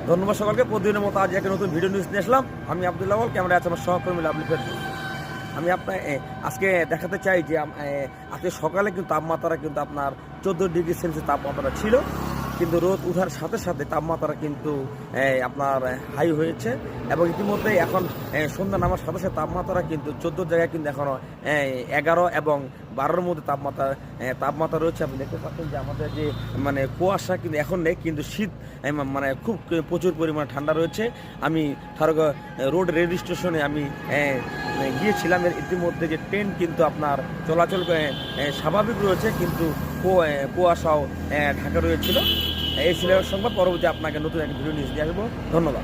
ধন্যবাদ সকলকে। প্রতিদিনের মতো আজ একটা নতুন ভিডিও নিউজ নিয়ে আসলাম। আমি আব্দুল্লাহ আওয়াল, ক্যামেরা আছে আমার সহকর্মী লাভলি ফেরদৌস। আমি আপনার আজকে দেখাতে চাই যে আজকে সকালে কিন্তু তাপমাত্রা কিন্তু আপনার 14 ডিগ্রি সেলসিয়াস তাপমাত্রা ছিল, কিন্তু রোদ উঠার সাথে সাথে তাপমাত্রা কিন্তু আপনার হাই হয়েছে এবং ইতিমধ্যে এখন সন্ধ্যা নামার সাথে সাথে তাপমাত্রা কিন্তু 14 জায়গায় কিন্তু এখনও 11 এবং 12-র মধ্যে তাপমাত্রা রয়েছে। আপনি দেখতে পাচ্ছেন যে আমাদের যে মানে কুয়াশা কিন্তু এখন নেই, কিন্তু শীত মানে খুব প্রচুর পরিমাণে ঠান্ডা রয়েছে। আমি ঠাকুরগাঁও রোড রেল স্টেশনে আমি গিয়েছিলাম। ইতিমধ্যে যে ট্রেন কিন্তু আপনার চলাচল স্বাভাবিক রয়েছে, কিন্তু কুয়াশাও ঢাকা রয়েছিল। এই ছিল সংবাদ। পরবর্তী আপনাকে নতুন একটা ভিডিও নিউজ দিয়ে আসবো। ধন্যবাদ।